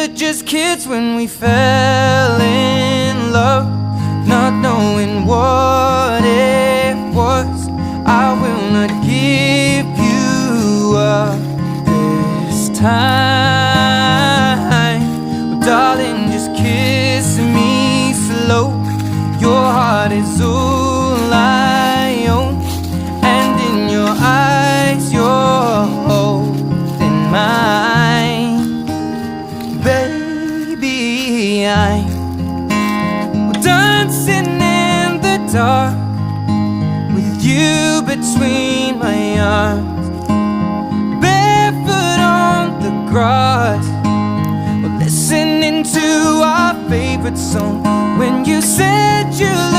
were just kids when we fell in love, not knowing what it was. I will not give you up this time. Oh, darling, just kiss me slow. Your heart is all I own, and in your eyes you're holding mine. Baby, I'm dancing in the dark with you between my arms, barefoot on the grass, listening to our favorite song. When you said you loved